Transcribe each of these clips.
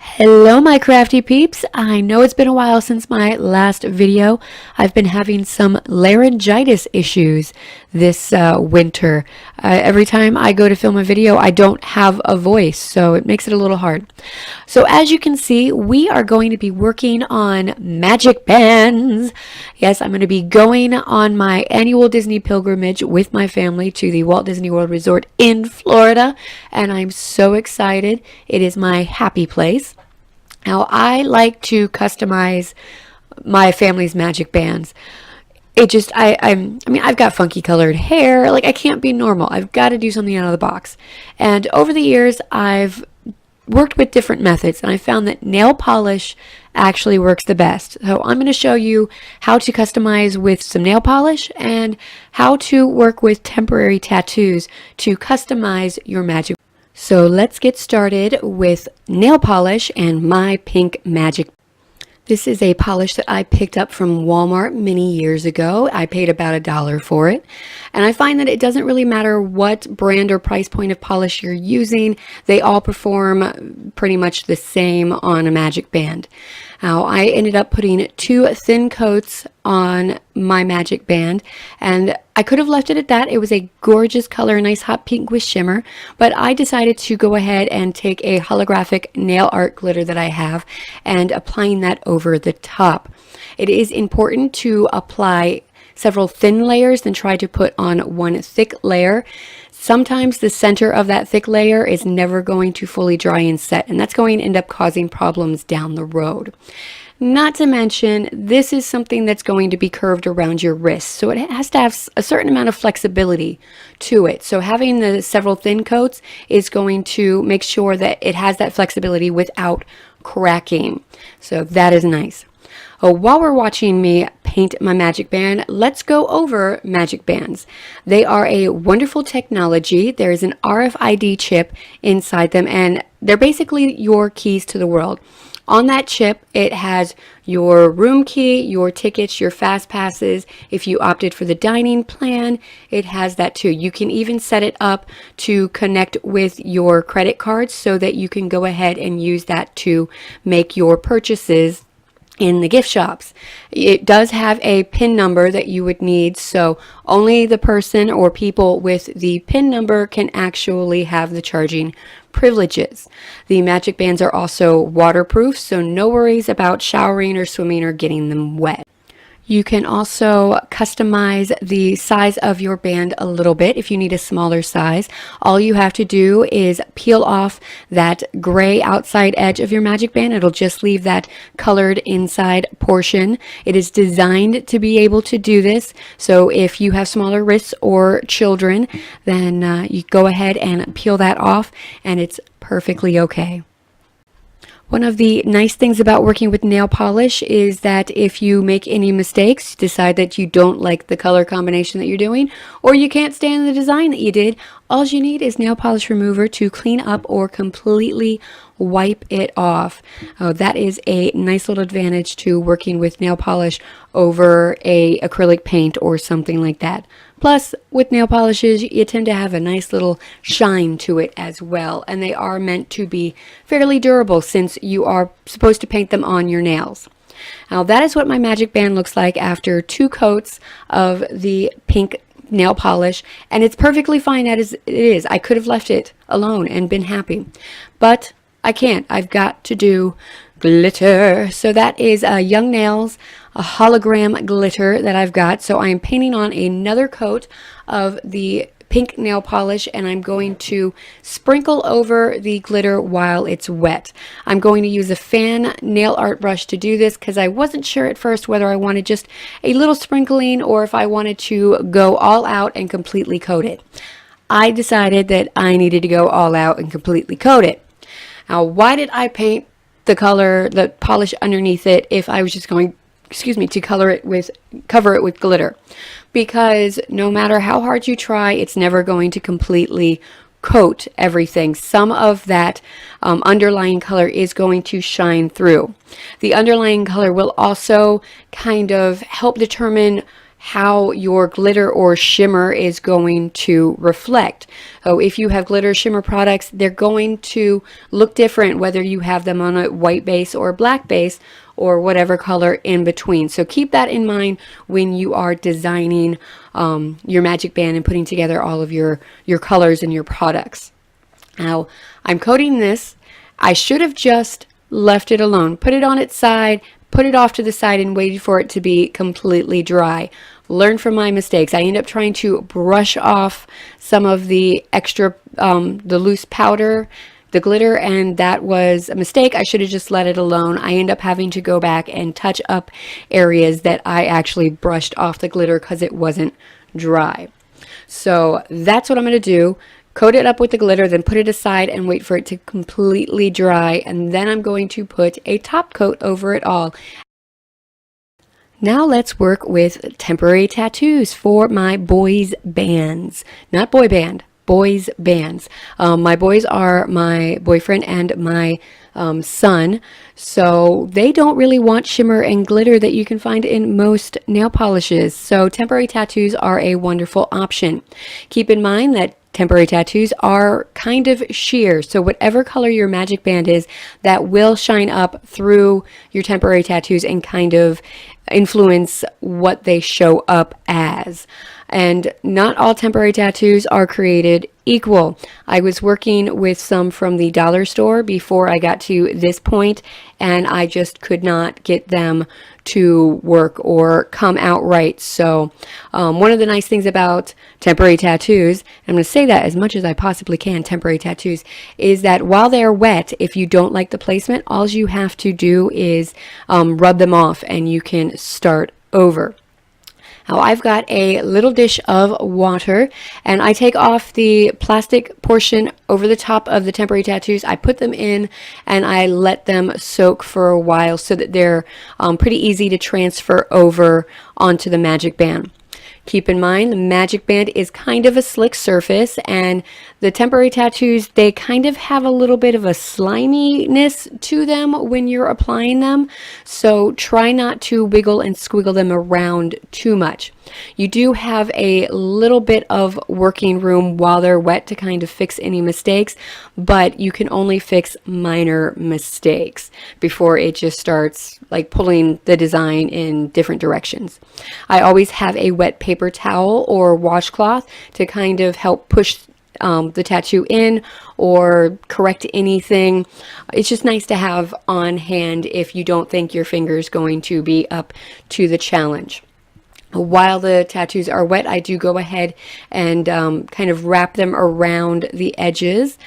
Hello my crafty peeps. I know it's been a while since my last video. I've been having some laryngitis issues this winter. Every time I go to film a video, I don't have a voice, so it makes it a little hard. So as you can see, we are going to be working on magic bands. Yes, I'm going to be going on my annual Disney pilgrimage with my family to the Walt Disney World Resort in Florida, and I'm so excited. It is my happy place. Now, I like to customize my family's magic bands. I've got funky colored hair. Like, I can't be normal. I've got to do something out of the box. And over the years, I've worked with different methods, and I found that nail polish actually works the best. So I'm going to show you how to customize with some nail polish and how to work with temporary tattoos to customize your magic. So let's get started with nail polish and my pink magic. This is a polish that I picked up from Walmart many years ago. I paid about $1 for it. And I find that it doesn't really matter what brand or price point of polish you're using. They all perform pretty much the same on a magic band. Now, I ended up putting 2 thin coats on my magic band, and I could have left it at that. It was a gorgeous color, a nice hot pink with shimmer, but I decided to go ahead and take a holographic nail art glitter that I have and applying that over the top. It is important to apply several thin layers than try to put on one thick layer. Sometimes the center of that thick layer is never going to fully dry and set, and that's going to end up causing problems down the road. Not to mention, this is something that's going to be curved around your wrist, so it has to have a certain amount of flexibility to it. So having the several thin coats is going to make sure that it has that flexibility without cracking. So that is nice. While we're watching me paint my magic band, let's go over magic bands. They are a wonderful technology. There is an RFID chip inside them, and they're basically your keys to the world. On that chip, it has your room key, your tickets, your fast passes. If you opted for the dining plan, it has that too. You can even set it up to connect with your credit cards so that you can go ahead and use that to make your purchases in the gift shops. It does have a PIN number that you would need, so only the person or people with the PIN number can actually have the charging privileges. The magic bands are also waterproof, so no worries about showering or swimming or getting them wet. You can also customize the size of your band a little bit if you need a smaller size. All you have to do is peel off that gray outside edge of your magic band. It'll just leave that colored inside portion. It is designed to be able to do this. So if you have smaller wrists or children, then you go ahead and peel that off, and it's perfectly okay. One of the nice things about working with nail polish is that if you make any mistakes, decide that you don't like the color combination that you're doing, or you can't stand the design that you did, all you need is nail polish remover to clean up or completely wipe it off. That is a nice little advantage to working with nail polish over a acrylic paint or something like that. Plus, with nail polishes, you tend to have a nice little shine to it as well, and they are meant to be fairly durable since you are supposed to paint them on your nails. Now, that is what my magic band looks like after 2 coats of the pink nail polish, and it's perfectly fine as it is. I could have left it alone and been happy, but I can't. I've got to do glitter. So that is Young Nails, a hologram glitter that I've got. So I'm painting on another coat of the pink nail polish, and I'm going to sprinkle over the glitter while it's wet. I'm going to use a fan nail art brush to do this because I wasn't sure at first whether I wanted just a little sprinkling or if I wanted to go all out and completely coat it. I decided that I needed to go all out and completely coat it. Now, why did I paint the polish underneath it if I was just going, to cover it with glitter? Because no matter how hard you try, it's never going to completely coat everything. Some of that underlying color is going to shine through. The underlying color will also kind of help determine how your glitter or shimmer is going to reflect. So if you have glitter shimmer products, they're going to look different whether you have them on a white base or a black base or whatever color in between. So keep that in mind when you are designing your Magic Band and putting together all of your colors and your products. Now, I'm coating this. I should have just left it alone. Put it on its side, put it off to the side, and waited for it to be completely dry. Learn from my mistakes. I end up trying to brush off some of the extra, the loose powder, the glitter, and that was a mistake. I should have just let it alone. I end up having to go back and touch up areas that I actually brushed off the glitter because it wasn't dry. So that's what I'm going to do. Coat it up with the glitter, then put it aside and wait for it to completely dry, and then I'm going to put a top coat over it all. Now let's work with temporary tattoos for my boys' bands. Not boy band, boys' bands. My boys are my boyfriend and my son, so they don't really want shimmer and glitter that you can find in most nail polishes. So temporary tattoos are a wonderful option. Keep in mind that temporary tattoos are kind of sheer, so whatever color your Magic Band is, that will shine up through your temporary tattoos and kind of influence what they show up as. And not all temporary tattoos are created equal. I was working with some from the dollar store before I got to this point, and I just could not get them to work or come out right. So one of the nice things about temporary tattoos, I'm going to say that as much as I possibly can, temporary tattoos, is that while they're wet, if you don't like the placement, all you have to do is rub them off and you can start over. Now I've got a little dish of water, and I take off the plastic portion over the top of the temporary tattoos. I put them in and I let them soak for a while so that they're pretty easy to transfer over onto the Magic Band. Keep in mind, the Magic Band is kind of a slick surface, and the temporary tattoos, they kind of have a little bit of a sliminess to them when you're applying them, so try not to wiggle and squiggle them around too much. You do have a little bit of working room while they're wet to kind of fix any mistakes, but you can only fix minor mistakes before it just starts like pulling the design in different directions. I always have a wet paper towel or washcloth to kind of help push the tattoo in or correct anything. It's just nice to have on hand if you don't think your finger is going to be up to the challenge. While the tattoos are wet, I do go ahead and kind of wrap them around the edges.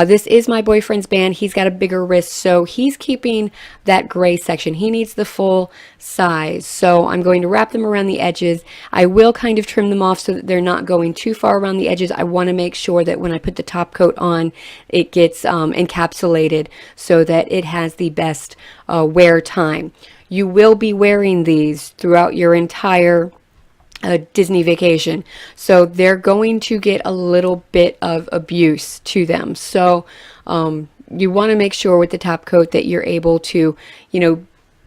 This is my boyfriend's band. He's got a bigger wrist, so he's keeping that gray section. He needs the full size, so I'm going to wrap them around the edges. I will kind of trim them off so that they're not going too far around the edges. I want to make sure that when I put the top coat on, it gets encapsulated so that it has the best wear time. You will be wearing these throughout your entire Disney vacation, so they're going to get a little bit of abuse to them. So you want to make sure with the top coat that you're able to,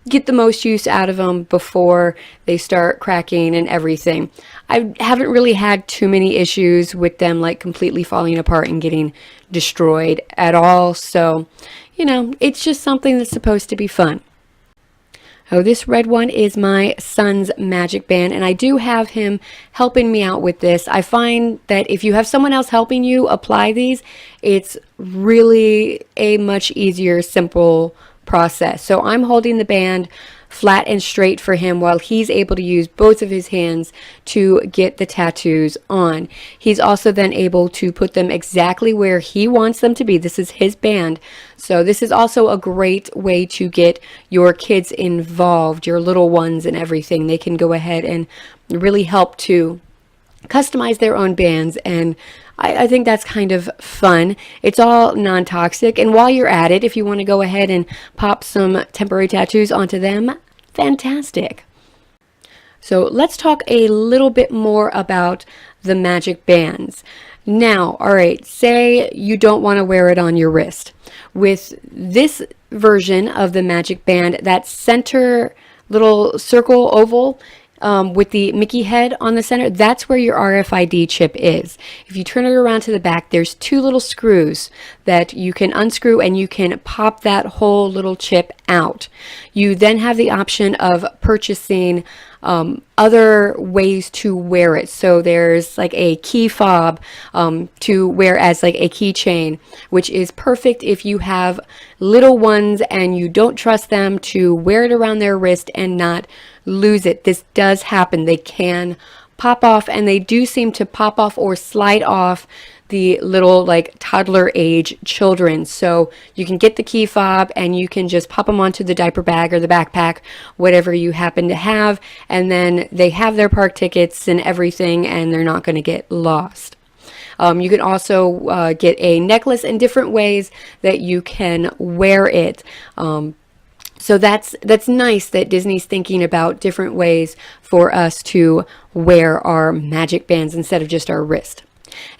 get the most use out of them before they start cracking and everything. I haven't really had too many issues with them like completely falling apart and getting destroyed at all. So, it's just something that's supposed to be fun. Oh, this red one is my son's Magic Band, and I do have him helping me out with this. I find that if you have someone else helping you apply these, it's really a much easier, simple process. So I'm holding the band flat and straight for him while he's able to use both of his hands to get the tattoos on. He's also then able to put them exactly where he wants them to be. This is his band. So this is also a great way to get your kids involved, your little ones and everything. They can go ahead and really help to customize their own bands, and I think that's kind of fun. It's all non-toxic, and while you're at it, if you want to go ahead and pop some temporary tattoos onto them, fantastic. So let's talk a little bit more about the Magic Bands. Now, all right, say you don't want to wear it on your wrist. With this version of the Magic Band, that center little circle oval with the Mickey head on the center, that's where your RFID chip is. If you turn it around to the back, there's two little screws that you can unscrew and you can pop that whole little chip out. You then have the option of purchasing other ways to wear it. So there's like a key fob to wear as like a keychain, which is perfect if you have little ones and you don't trust them to wear it around their wrist and not lose it. This does happen. They can pop off, and they do seem to pop off or slide off the little like toddler age children. So you can get the key fob and you can just pop them onto the diaper bag or the backpack, whatever you happen to have, and then they have their park tickets and everything, and they're not going to get lost. You can also get a necklace in different ways that you can wear it. So that's nice that Disney's thinking about different ways for us to wear our magic bands instead of just our wrist.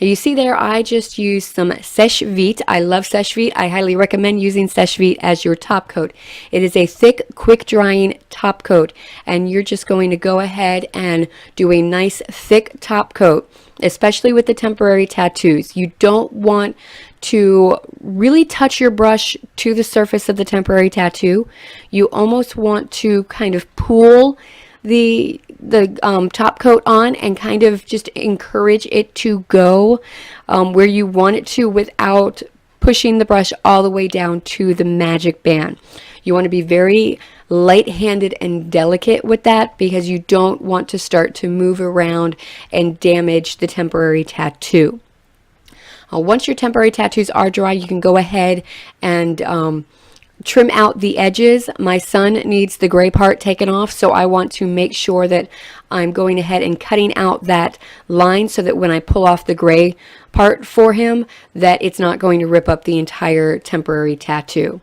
And you see there, I just used some Sèche Vite. I love Sèche Vite. I highly recommend using Sèche Vite as your top coat. It is a thick, quick drying top coat, and you're just going to go ahead and do a nice thick top coat, especially with the temporary tattoos. You don't want to really touch your brush to the surface of the temporary tattoo. You almost want to kind of pull the top coat on and kind of just encourage it to go where you want it to without pushing the brush all the way down to the magic band. You want to be very light-handed and delicate with that because you don't want to start to move around and damage the temporary tattoo. Once your temporary tattoos are dry, you can go ahead and trim out the edges. My son needs the gray part taken off, so I want to make sure that I'm going ahead and cutting out that line so that when I pull off the gray part for him, that it's not going to rip up the entire temporary tattoo.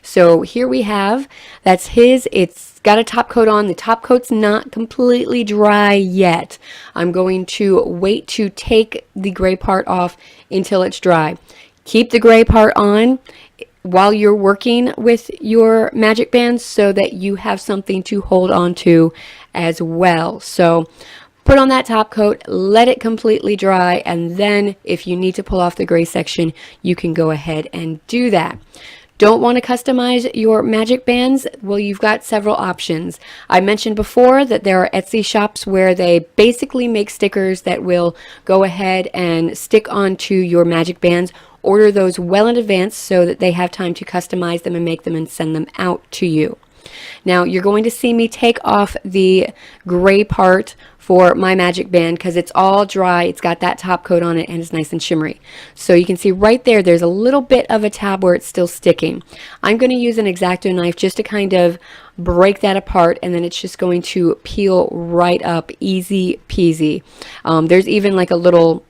So here we have, that's his. It's got a top coat on. The top coat's not completely dry yet. I'm going to wait to take the gray part off until it's dry. Keep the gray part on while you're working with your magic bands so that you have something to hold on to as well. So put on that top coat, let it completely dry, and then if you need to pull off the gray section, you can go ahead and do that. Don't want to customize your magic bands? Well, you've got several options. I mentioned before that there are Etsy shops where they basically make stickers that will go ahead and stick onto your magic bands. Order those well in advance so that they have time to customize them and make them and send them out to you. Now, you're going to see me take off the gray part for my magic band because it's all dry. It's got that top coat on it and it's nice and shimmery. So you can see right there, there's a little bit of a tab where it's still sticking. I'm going to use an X-Acto knife just to kind of break that apart, and then it's just going to peel right up, easy peasy. There's even like a little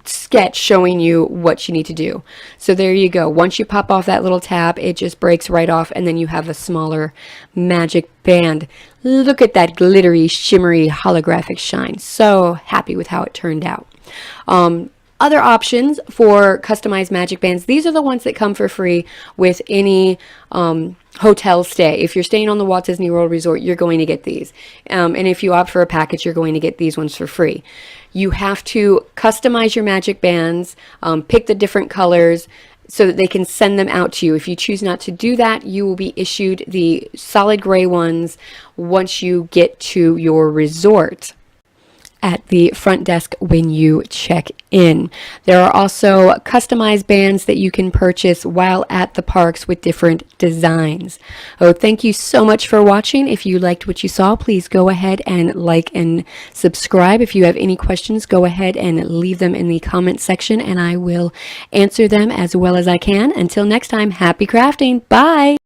sketch showing you what you need to do. So there you go. Once you pop off that little tab, it just breaks right off, and then you have a smaller magic band. Look at that glittery, shimmery, holographic shine. So happy with how it turned out. Other options for customized magic bands, these are the ones that come for free with any hotel stay. If you're staying on the Walt Disney World Resort, you're going to get these. And if you opt for a package, you're going to get these ones for free. You have to customize your magic bands, pick the different colors so that they can send them out to you. If you choose not to do that, you will be issued the solid gray ones once you get to your resort at the front desk when you check in. There are also customized bands that you can purchase while at the parks with different designs. Oh, thank you so much for watching. If you liked what you saw, please go ahead and like and subscribe. If you have any questions, go ahead and leave them in the comment section and I will answer them as well as I can. Until next time, happy crafting. Bye.